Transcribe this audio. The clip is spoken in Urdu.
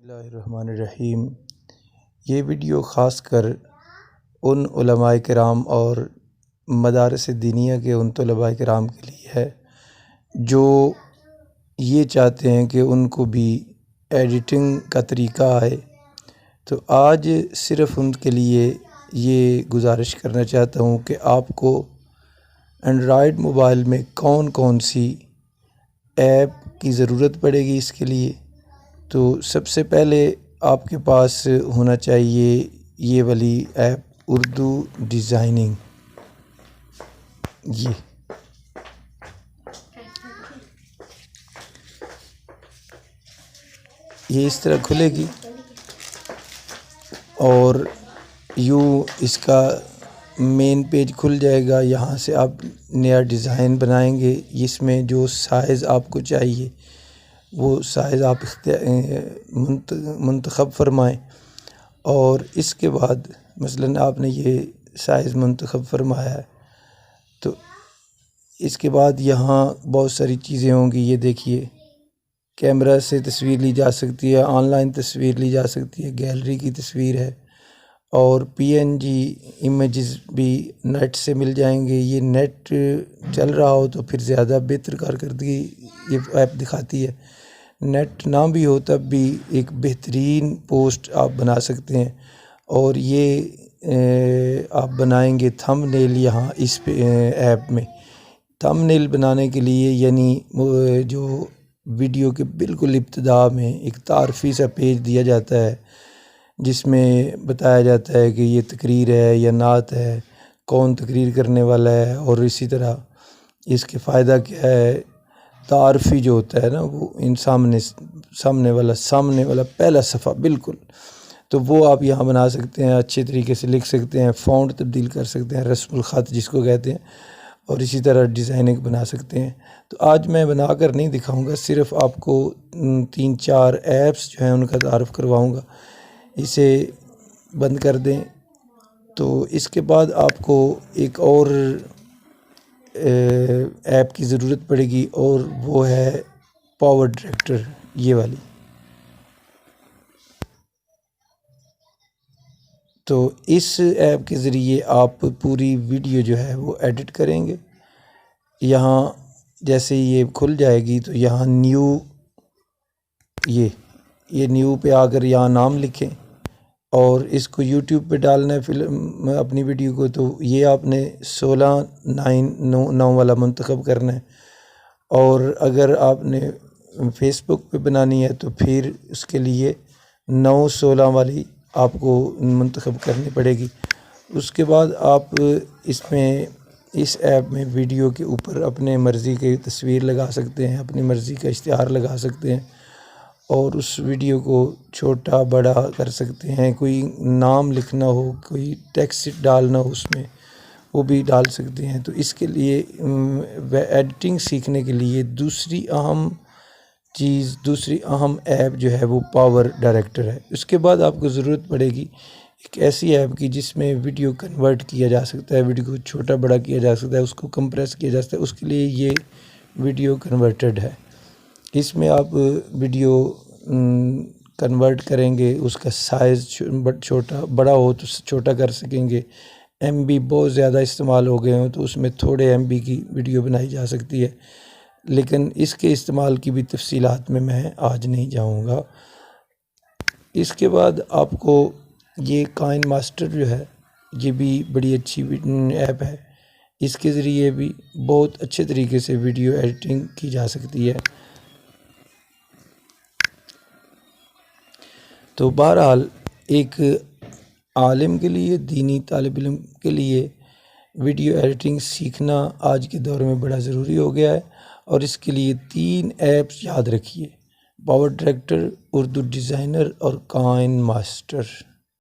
بسم اللہ الرحمن الرحیم۔ یہ ویڈیو خاص کر ان علماء کرام اور مدارس دینیہ کے ان طلباء کرام کے لیے ہے جو یہ چاہتے ہیں کہ ان کو بھی ایڈیٹنگ کا طریقہ آئے۔ تو آج صرف ان کے لیے یہ گزارش کرنا چاہتا ہوں کہ آپ کو اینڈرائیڈ موبائل میں کون کون سی ایپ کی ضرورت پڑے گی۔ اس کے لیے تو سب سے پہلے آپ کے پاس ہونا چاہیے یہ والی ایپ اردو ڈیزائننگ۔ یہ اس طرح کھلے گی اور یوں اس کا مین پیج کھل جائے گا۔ یہاں سے آپ نیا ڈیزائن بنائیں گے، اس میں جو سائز آپ کو چاہیے وہ سائز آپ منتخب فرمائیں، اور اس کے بعد مثلاً آپ نے یہ سائز منتخب فرمایا ہے تو اس کے بعد یہاں بہت ساری چیزیں ہوں گی۔ یہ دیکھیے، کیمرہ سے تصویر لی جا سکتی ہے، آن لائن تصویر لی جا سکتی ہے، گیلری کی تصویر ہے، اور PNG امیجز بھی نیٹ سے مل جائیں گے۔ یہ نیٹ چل رہا ہو تو پھر زیادہ بہتر کارکردگی یہ ایپ دکھاتی ہے، نیٹ نہ بھی ہو تب بھی ایک بہترین پوسٹ آپ بنا سکتے ہیں۔ اور یہ آپ بنائیں گے تھم نیل۔ یہاں اس ایپ میں تھم نیل بنانے کے لیے یعنی جو ویڈیو کے بالکل ابتدا میں ایک تعارفی سا پیج دیا جاتا ہے جس میں بتایا جاتا ہے کہ یہ تقریر ہے یا نعت ہے، کون تقریر کرنے والا ہے، اور اسی طرح اس کے فائدہ کیا ہے۔ تعارفی جو ہوتا ہے نا وہ سامنے والا پہلا صفحہ بالکل، تو وہ آپ یہاں بنا سکتے ہیں، اچھے طریقے سے لکھ سکتے ہیں، فونٹ تبدیل کر سکتے ہیں، رسم الخط جس کو کہتے ہیں، اور اسی طرح ڈیزائننگ بنا سکتے ہیں۔ تو آج میں بنا کر نہیں دکھاؤں گا، صرف آپ کو 3-4 ایپس جو ہیں ان کا تعارف کرواؤں گا۔ اسے بند کر دیں تو اس کے بعد آپ کو ایک اور ایپ کی ضرورت پڑے گی، اور وہ ہے پاور ڈائریکٹر، یہ والی۔ تو اس ایپ کے ذریعے آپ پوری ویڈیو جو ہے وہ ایڈٹ کریں گے۔ یہاں جیسے یہ کھل جائے گی تو یہاں نیو، یہ نیو پہ آ کر یہاں نام لکھیں، اور اس کو YouTube پہ ڈالنا ہے اپنی ویڈیو کو، تو یہ آپ نے 16:9 والا منتخب کرنا ہے، اور اگر آپ نے فیس بک پہ بنانی ہے تو پھر اس کے لیے 9:16 والی آپ کو منتخب کرنی پڑے گی۔ اس کے بعد آپ اس ایپ میں ویڈیو کے اوپر اپنے مرضی کی تصویر لگا سکتے ہیں، اپنی مرضی کا اشتہار لگا سکتے ہیں، اور اس ویڈیو کو چھوٹا بڑا کر سکتے ہیں۔ کوئی نام لکھنا ہو، کوئی ٹیکسٹ ڈالنا ہو اس میں، وہ بھی ڈال سکتے ہیں۔ تو اس کے لیے ایڈیٹنگ سیکھنے کے لیے دوسری اہم ایپ جو ہے وہ پاور ڈائریکٹر ہے۔ اس کے بعد آپ کو ضرورت پڑے گی ایک ایسی ایپ کی جس میں ویڈیو کنورٹ کیا جا سکتا ہے، ویڈیو کو چھوٹا بڑا کیا جا سکتا ہے، اس کو کمپریس کیا جا سکتا ہے۔ اس کے لیے یہ ویڈیو کنورٹر ہے۔ اس میں آپ ویڈیو کنورٹ کریں گے، اس کا سائز چھوٹا بڑا ہو تو چھوٹا کر سکیں گے، MB بہت زیادہ استعمال ہو گئے ہوں تو اس میں تھوڑے MB کی ویڈیو بنائی جا سکتی ہے، لیکن اس کے استعمال کی بھی تفصیلات میں آج نہیں جاؤں گا۔ اس کے بعد آپ کو یہ کائن ماسٹر جو ہے یہ بھی بڑی اچھی ایپ ہے، اس کے ذریعے بھی بہت اچھے طریقے سے ویڈیو ایڈیٹنگ کی جا سکتی ہے۔ تو بہرحال ایک عالم کے لیے، دینی طالب علم کے لیے ویڈیو ایڈیٹنگ سیکھنا آج کے دور میں بڑا ضروری ہو گیا ہے، اور اس کے لیے 3 ایپس یاد رکھیے: پاور ڈائریکٹر، اردو ڈیزائنر، اور کائن ماسٹر۔